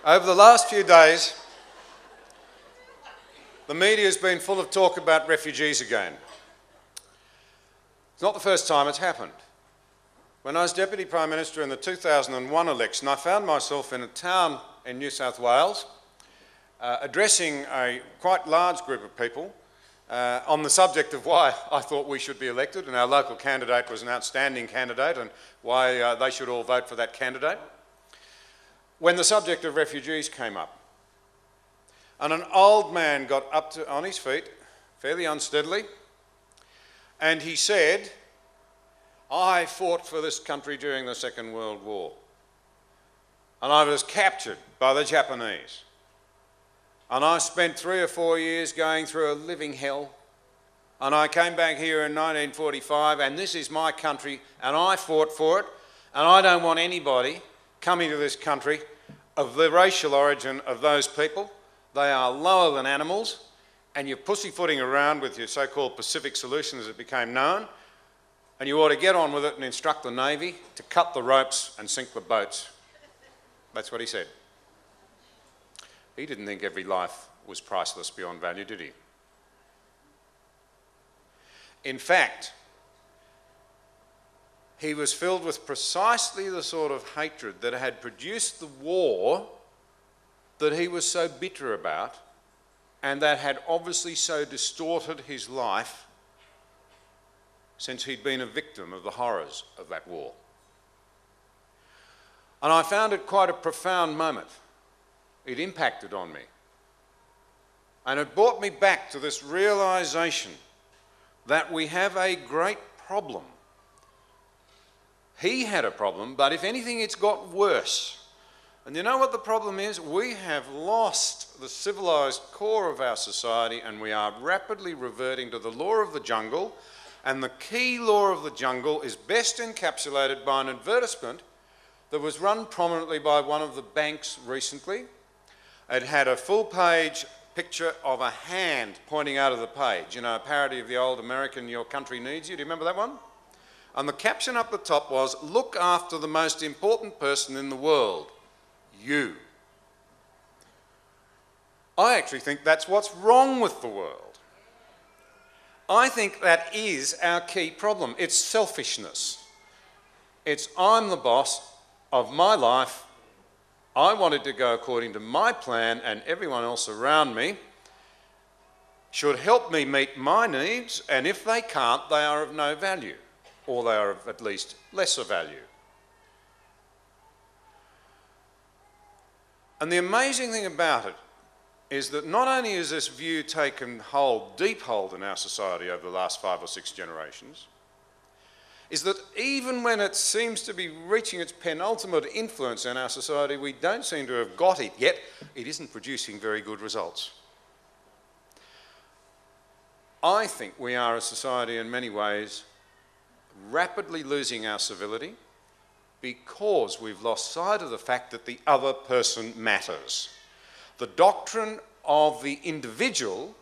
Over the last few days, the media has been full of talk about refugees again. It's not the first time it's happened. When I was Deputy Prime Minister in the 2001 election, I found myself in a town in New South Wales addressing a quite large group of people on the subject of why I thought we should be elected, and our local candidate was an outstanding candidate, and why they should all vote for that candidate, when the subject of refugees came up. And an old man got up on his feet, fairly unsteadily, and he said, "I fought for this country during the Second World War, and I was captured by the Japanese, and I spent 3 or 4 years going through a living hell, and I came back here in 1945, and this is my country, and I fought for it, and I don't want anybody coming to this country of the racial origin of those people. They are lower than animals, and you're pussyfooting around with your so-called Pacific solution as it became known, and you ought to get on with it and instruct the Navy to cut the ropes and sink the boats." That's what he said. He didn't think every life was priceless beyond value, did he? In fact, he was filled with precisely the sort of hatred that had produced the war that he was so bitter about, and that had obviously so distorted his life since he'd been a victim of the horrors of that war. And I found it quite a profound moment. It impacted on me. And it brought me back to this realisation that we have a great problem. He had a problem, but if anything, it's got worse. And you know what the problem is? We have lost the civilised core of our society, and we are rapidly reverting to the law of the jungle. And the key law of the jungle is best encapsulated by an advertisement that was run prominently by one of the banks recently. It had a full-page picture of a hand pointing out of the page, you know, a parody of the old American "Your Country Needs You." Do you remember that one? And the caption up the top was, "Look after the most important person in the world, you." I actually think that's what's wrong with the world. I think that is our key problem. It's selfishness. It's I'm the boss of my life. I wanted to go according to my plan, and everyone else around me should help me meet my needs, and if they can't, they are of no value, or they are of at least lesser value. And the amazing thing about it is that not only has this view taken deep hold in our society over the last 5 or 6 generations, is that even when it seems to be reaching its penultimate influence in our society, we don't seem to have got it yet. It isn't producing very good results. I think we are a society in many ways rapidly losing our civility because we've lost sight of the fact that the other person matters. The doctrine of the individual,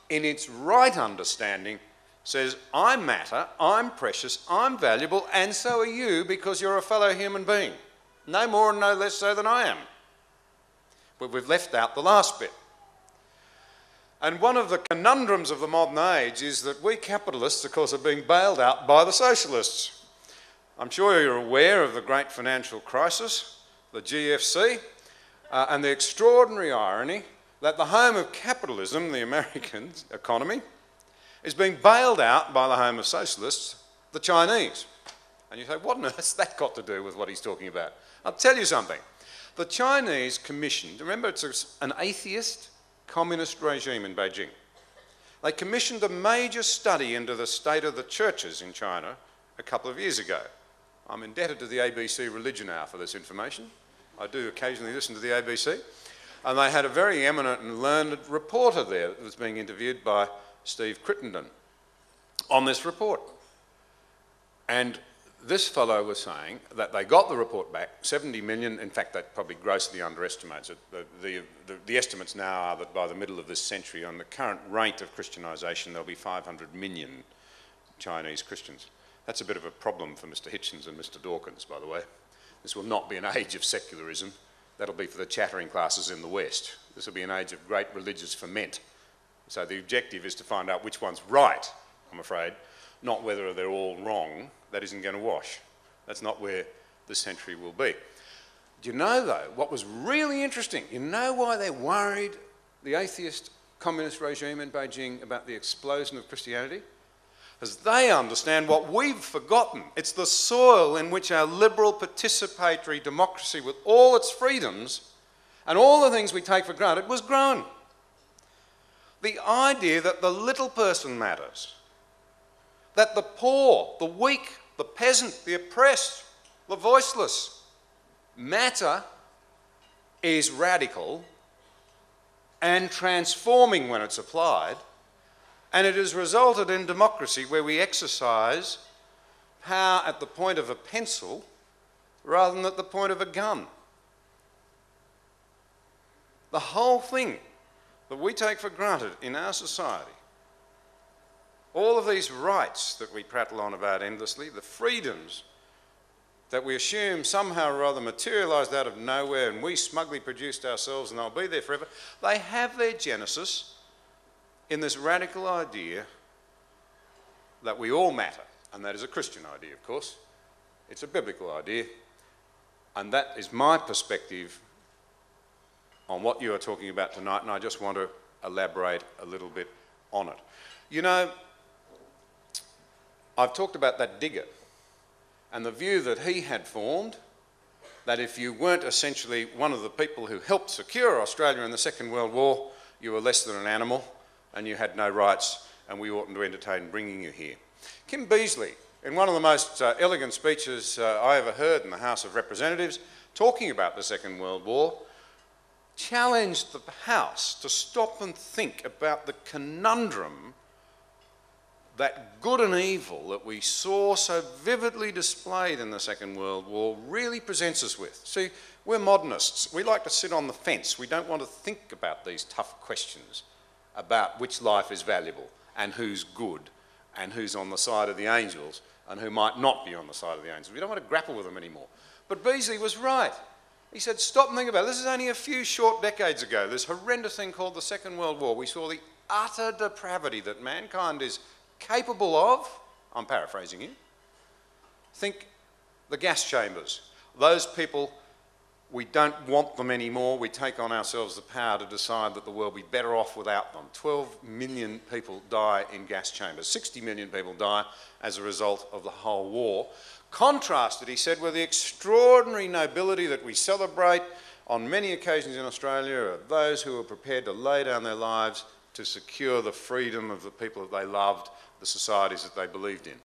in its right understanding, says, I matter, I'm precious, I'm valuable, and so are you because you're a fellow human being. No more and no less so than I am. But we've left out the last bit. And one of the conundrums of the modern age is that we capitalists, of course, are being bailed out by the socialists. I'm sure you're aware of the great financial crisis, the GFC, and the extraordinary irony that the home of capitalism, the American economy, is being bailed out by the home of socialists, the Chinese. And you say, what on earth has that got to do with what he's talking about? I'll tell you something. The Chinese commissioned, remember it's an atheist communist regime in Beijing. They commissioned a major study into the state of the churches in China a couple of years ago. I'm indebted to the ABC Religion Hour for this information. I do occasionally listen to the ABC. And they had a very eminent and learned reporter there that was being interviewed by Steve Crittenden on this report. And this fellow was saying that they got the report back, 70 million, in fact that probably grossly underestimates it. The estimates now are that by the middle of this century, on the current rate of Christianisation, there'll be 500 million Chinese Christians. That's a bit of a problem for Mr. Hitchens and Mr. Dawkins, by the way. This will not be an age of secularism. That'll be for the chattering classes in the West. This will be an age of great religious ferment. So the objective is to find out which one's right, I'm afraid, not whether they're all wrong. That isn't going to wash. That's not where the century will be. Do you know, though, what was really interesting? You know why they're worried, the atheist communist regime in Beijing, about the explosion of Christianity? Because they understand what we've forgotten. It's the soil in which our liberal participatory democracy, with all its freedoms and all the things we take for granted, was grown. The idea that the little person matters, that the poor, the weak, the peasant, the oppressed, the voiceless matter is radical and transforming when it's applied. And it has resulted in democracy where we exercise power at the point of a pencil rather than at the point of a gun. The whole thing that we take for granted in our society, all of these rights that we prattle on about endlessly, the freedoms that we assume somehow or other materialised out of nowhere and we smugly produced ourselves and they'll be there forever, they have their genesis in this radical idea that we all matter. And that is a Christian idea, of course. It's a biblical idea. And that is my perspective on what you are talking about tonight, and I just want to elaborate a little bit on it. You know, I've talked about that digger and the view that he had formed, that if you weren't essentially one of the people who helped secure Australia in the Second World War, you were less than an animal and you had no rights, and we oughtn't to entertain bringing you here. Kim Beazley, in one of the most elegant speeches I ever heard in the House of Representatives, talking about the Second World War, challenged the House to stop and think about the conundrum that good and evil that we saw so vividly displayed in the Second World War really presents us with. See, we're modernists. We like to sit on the fence. We don't want to think about these tough questions about which life is valuable and who's good and who's on the side of the angels and who might not be on the side of the angels. We don't want to grapple with them anymore. But Beazley was right. He said, stop and think about it. This is only a few short decades ago, this horrendous thing called the Second World War. We saw the utter depravity that mankind is capable of. I'm paraphrasing you. Think the gas chambers. Those people, we don't want them anymore. We take on ourselves the power to decide that the world will be better off without them. 12 million people die in gas chambers. 60 million people die as a result of the whole war. Contrasted, he said, with the extraordinary nobility that we celebrate on many occasions in Australia of those who are prepared to lay down their lives to secure the freedom of the people that they loved, the societies that they believed in.